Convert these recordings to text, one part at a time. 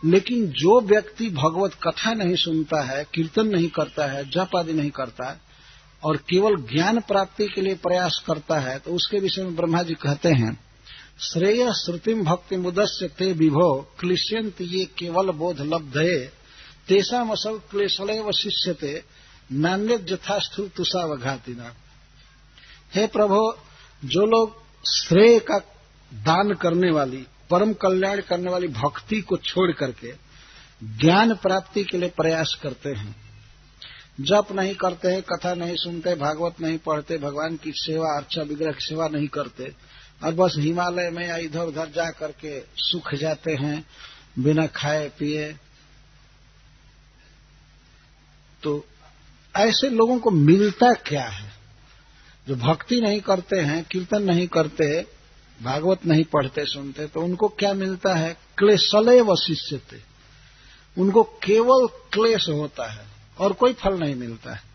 लेकिन जो व्यक्ति भगवत कथा नहीं सुनता है, कीर्तन नहीं करता है, जप आदि नहीं करता है और केवल ज्ञान प्राप्ति के लिए प्रयास करता है, तो उसके विषय में ब्रह्मा जी कहते हैं, श्रेय श्रुतिम भक्ति मुदस्य ते विभो क्लिश्यंत ये केवल बोध लब्धे तेषाम असौ क्लेशलेव शिष्यते नान्यत यथास्थु तुषावघातिना। हे प्रभु, जो लोग श्रेय का दान करने वाली, परम कल्याण करने वाली भक्ति को छोड़ करके ज्ञान प्राप्ति के लिए प्रयास करते हैं, जप नहीं करते हैं, कथा नहीं सुनते, भागवत नहीं पढ़ते, भगवान की सेवा अर्चा विग्रह की सेवा नहीं करते और बस हिमालय में या इधर उधर जा करके सूख जाते हैं बिना खाए पिए, तो ऐसे लोगों को मिलता क्या है? जो भक्ति नहीं करते हैं, कीर्तन नहीं करते, भागवत नहीं पढ़ते सुनते, तो उनको क्या मिलता है? क्लेशलेव शिष्यते, उनको केवल क्लेश होता है और कोई फल नहीं मिलता है।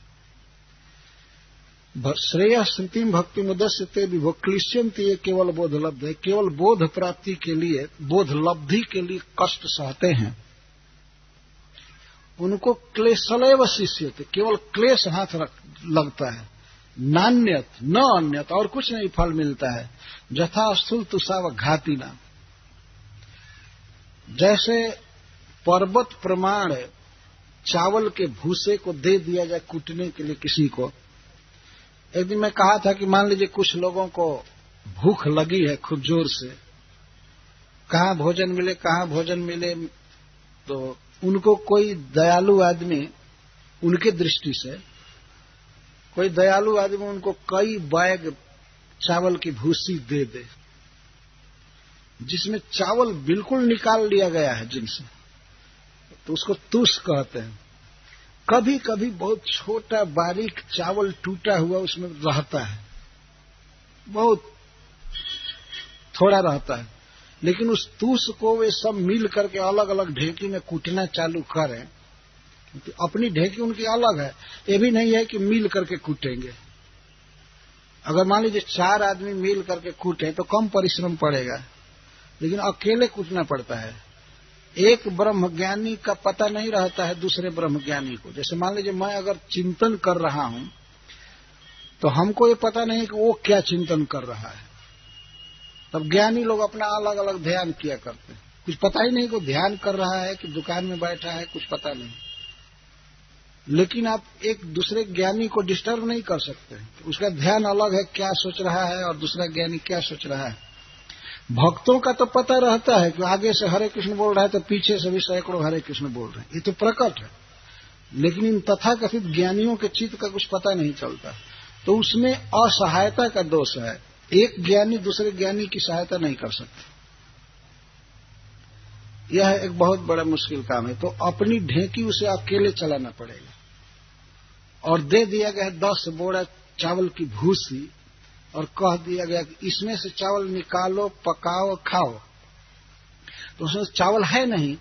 श्रेय श्रुतिम भक्ति मुदस्यते विभो क्लिश्यंत ये केवल बोध लब्ध है, केवल बोध प्राप्ति के लिए, बोध लब्धि के लिए कष्ट सहते हैं, उनको क्लेशलेव शिष्यते, केवल क्लेश हाथ लगता है, नान्यत न अन्यत, और कुछ नहीं फल मिलता है। जथा स्थूल तुषाव घातिना, जैसे पर्वत प्रमाण चावल के भूसे को दे दिया जाए कूटने के लिए किसी को। एक दिन मैं कहा था कि मान लीजिए कुछ लोगों को भूख लगी है खूब जोर से, कहाँ भोजन मिले कहाँ भोजन मिले, तो उनको कोई दयालु आदमी, उनके दृष्टि से कोई दयालु आदमी उनको कई बैग चावल की भूसी दे दे, जिसमें चावल बिल्कुल निकाल लिया गया है जिनसे, तो उसको तुष कहते हैं। कभी कभी बहुत छोटा बारीक चावल टूटा हुआ उसमें रहता है, बहुत थोड़ा रहता है, लेकिन उस तुष को वे सब मिल करके अलग अलग ढेकी में कूटना चालू करें, क्योंकि अपनी ढेकी उनकी अलग है, ये भी नहीं है कि मिल करके कूटेंगे। अगर मान लीजिए 4 आदमी मिल करके कूटें तो कम परिश्रम पड़ेगा, लेकिन अकेले कूटना पड़ता है। एक ब्रह्मज्ञानी का पता नहीं रहता है दूसरे ब्रह्मज्ञानी को। जैसे मान लीजिए मैं अगर चिंतन कर रहा हूं तो हमको ये पता नहीं कि वो क्या चिंतन कर रहा है, तब ज्ञानी लोग अपना अलग अलग ध्यान किया करते हैं। कुछ पता ही नहीं कि ध्यान कर रहा है कि दुकान में बैठा है, कुछ पता नहीं, लेकिन आप एक दूसरे ज्ञानी को डिस्टर्ब नहीं कर सकते। उसका ध्यान अलग है, क्या सोच रहा है, और दूसरा ज्ञानी क्या सोच रहा है। भक्तों का तो पता रहता है कि आगे से हरे कृष्ण बोल रहा है तो पीछे से भी सैकड़ों हरे कृष्ण बोल रहे हैं, ये तो प्रकट है, लेकिन इन तथाकथित ज्ञानियों के चित्त का कुछ पता नहीं चलता। तो उसमें असहायता का दोष है, एक ज्ञानी दूसरे ज्ञानी की सहायता नहीं कर सकता, यह एक बहुत बड़ा मुश्किल काम है। तो अपनी ढेकी उसे अकेले चलाना पड़ेगा, और दे दिया गया 10 बोरा चावल की भूसी और कह दिया गया कि इसमें से चावल निकालो, पकाओ, खाओ, तो उसमें चावल है नहीं,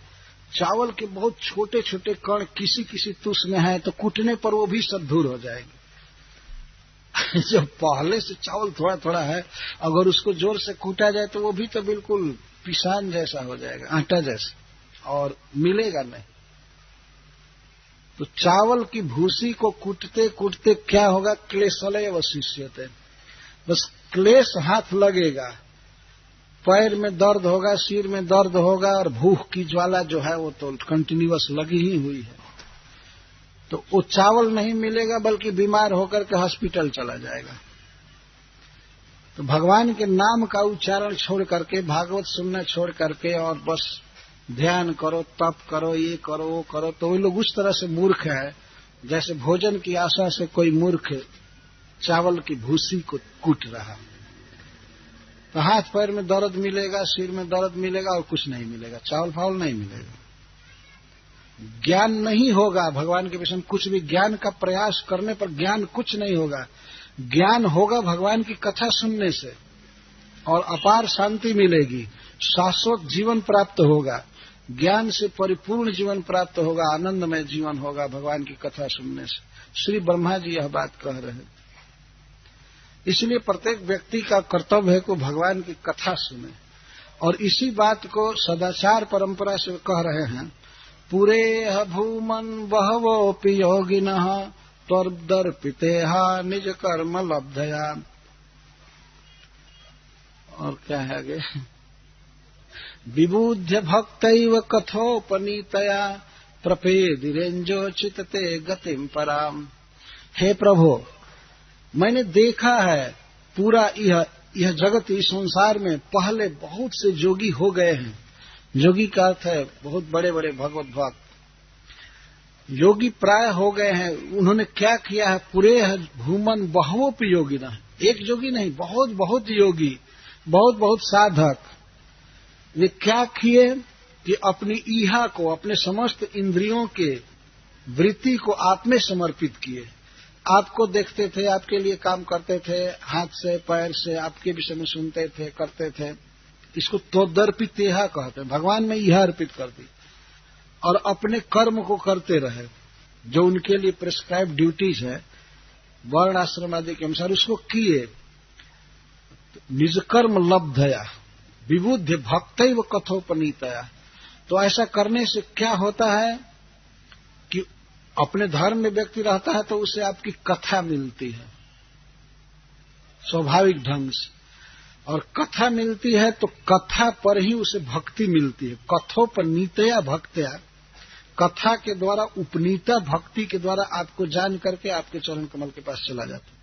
चावल के बहुत छोटे छोटे कण किसी किसी तुष में है, तो कूटने पर वो भी सब दूर हो जाएंगे। जब पहले से चावल थोड़ा थोड़ा है, अगर उसको जोर से कूटा जाए तो वो भी तो बिल्कुल पिसान जैसा हो जाएगा, आटा जैसा, और मिलेगा नहीं। तो चावल की भूसी को कूटते कूटते क्या होगा? क्लेशलेव शिष्यते, बस क्लेश हाथ लगेगा, पैर में दर्द होगा, सिर में दर्द होगा, और भूख की ज्वाला जो है वो तो कंटिन्यूअस लगी ही हुई है। तो वो चावल नहीं मिलेगा, बल्कि बीमार होकर के हॉस्पिटल चला जाएगा। तो भगवान के नाम का उच्चारण छोड़ करके, भागवत सुनना छोड़ करके, और बस ध्यान करो, तप करो, ये करो, वो करो, तो वे लोग उस तरह से मूर्ख है जैसे भोजन की आशा से कोई मूर्ख चावल की भूसी को कूट रहा। तो हाथ पैर में दर्द मिलेगा, सिर में दर्द मिलेगा, और कुछ नहीं मिलेगा, चावल फावल नहीं मिलेगा। ज्ञान नहीं होगा भगवान के विषय में, कुछ भी ज्ञान का प्रयास करने पर ज्ञान कुछ नहीं होगा। ज्ञान होगा भगवान की कथा सुनने से, और अपार शांति मिलेगी, शाश्वत जीवन प्राप्त होगा, ज्ञान से परिपूर्ण जीवन प्राप्त होगा, आनंदमय जीवन होगा भगवान की कथा सुनने से। श्री ब्रह्मा जी यह बात कह रहे हैं। इसलिए प्रत्येक व्यक्ति का कर्तव्य है कि भगवान की कथा सुने, और इसी बात को सदाचार परंपरा से कह रहे हैं, पुरे भूमन बहवोपि योगिनः त्वर्दर्पितेहा निज कर्म लब्धया। और क्या है आगे, विबुध्य भक्तैव कथोपनीतया प्रपेदिरेंजो चितते गतिम पराम। हे प्रभु, मैंने देखा है पूरा यह जगत, इस संसार में पहले बहुत से योगी हो गए हैं। योगी का अर्थ है बहुत बड़े बड़े भगवत भक्त, योगी प्राय हो गए हैं। उन्होंने क्या किया है, पूरे भूमन बहवोपि योगिनः, एक योगी नहीं, बहुत बहुत योगी, बहुत बहुत साधक। वे क्या किए कि अपनी इहा को, अपने समस्त इंद्रियों के वृत्ति को आप में समर्पित किए। आपको देखते थे, आपके लिए काम करते थे, हाथ से पैर से आपके विषय में सुनते थे, करते थे। इसको त्वदर्पित इहा कहते हैं, भगवान में इहा अर्पित कर दी और अपने कर्म को करते रहे, जो उनके लिए प्रिस्क्राइब ड्यूटीज है वर्ण आश्रम आदि के अनुसार, उसको किए। निज कर्म लब्धया विबुध्य भक्तैव कथोपनीतया। तो ऐसा करने से क्या होता है कि अपने धर्म में व्यक्ति रहता है तो उसे आपकी कथा मिलती है स्वाभाविक ढंग से, और कथा मिलती है तो कथा पर ही उसे भक्ति मिलती है। कथोपनीतया भक्त्या, कथा के द्वारा, उपनीता भक्ति के द्वारा आपको जान करके आपके चरण कमल के पास चला जाता है।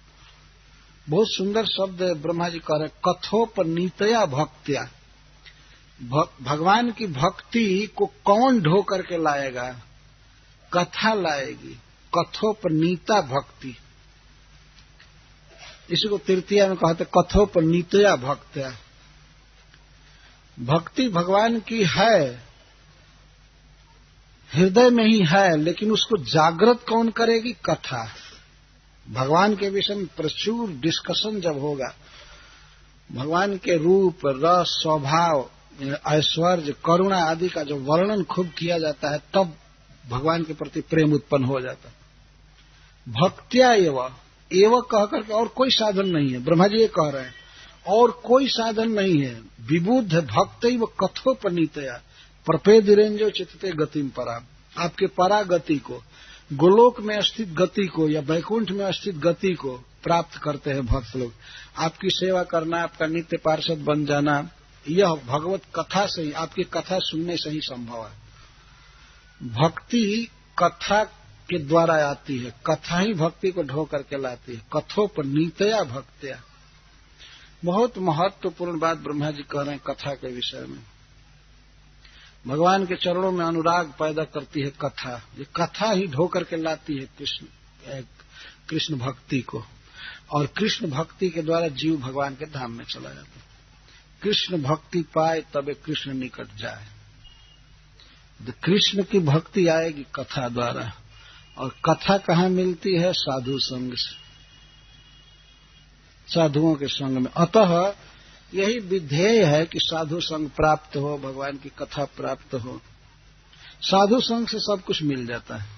बहुत सुंदर शब्द ब्रह्मा जी कह रहे, कथोपनीतया भक्त्या। भगवान की भक्ति को कौन ढो करके लाएगा, कथा लाएगी। कथोपनीता भक्ति, इसी को तृतीया में कहते कथोपनीतया भक्त्या। भक्ति भगवान की है, हृदय में ही है, लेकिन उसको जागृत कौन करेगी, कथा। भगवान के विषय में प्रचुर डिस्कशन जब होगा, भगवान के रूप, रस, स्वभाव, ऐश्वर्य, करुणा आदि का जो वर्णन खूब किया जाता है, तब भगवान के प्रति प्रेम उत्पन्न हो जाता है। भक्त्या एव कह करके और कोई साधन नहीं है। ब्रह्मा जी ये कह रहे हैं और कोई साधन नहीं है। विबुद्ध भक्तैव कथोपनीतया प्रपेदिरेंजो चित्ते गतिम पराम। आपके परा गति को, गोलोक में स्थित गति को या वैकुंठ में स्थित गति को प्राप्त करते हैं भक्त लोग। आपकी सेवा करना, आपका नित्य पार्षद बन जाना, यह भगवत कथा से ही, आपकी कथा सुनने से ही संभव है। भक्ति कथा के द्वारा आती है, कथा ही भक्ति को ढो करके लाती है। कथोपनीतया भक्त्या, बहुत महत्वपूर्ण बात ब्रह्मा जी कह रहे हैं कथा के विषय में। भगवान के चरणों में अनुराग पैदा करती है कथा, ये कथा ही ढो करके लाती है कृष्ण भक्ति को, और कृष्ण भक्ति के द्वारा जीव भगवान के धाम में चला जाता है। कृष्ण भक्ति पाए तबे कृष्ण निकट जाए। कृष्ण की भक्ति आएगी कथा द्वारा, और कथा कहाँ मिलती है, साधु संग से, साधुओं के संग में। अतः यही विधेय है कि साधु संग प्राप्त हो, भगवान की कथा प्राप्त हो। साधु संग से सब कुछ मिल जाता है।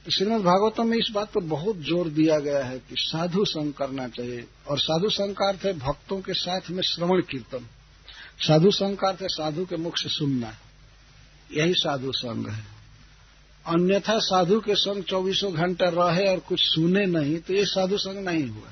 श्रीमद् भागवतम में इस बात पर बहुत जोर दिया गया है कि साधु संग करना चाहिए, और साधु संग का अर्थ है भक्तों के साथ में श्रवण कीर्तन। साधु संग का अर्थ है साधु के मुख से सुनना, यही साधु संग है। अन्यथा साधु के संग 24 घंटा रहे और कुछ सुने नहीं तो ये साधु संग नहीं हुआ।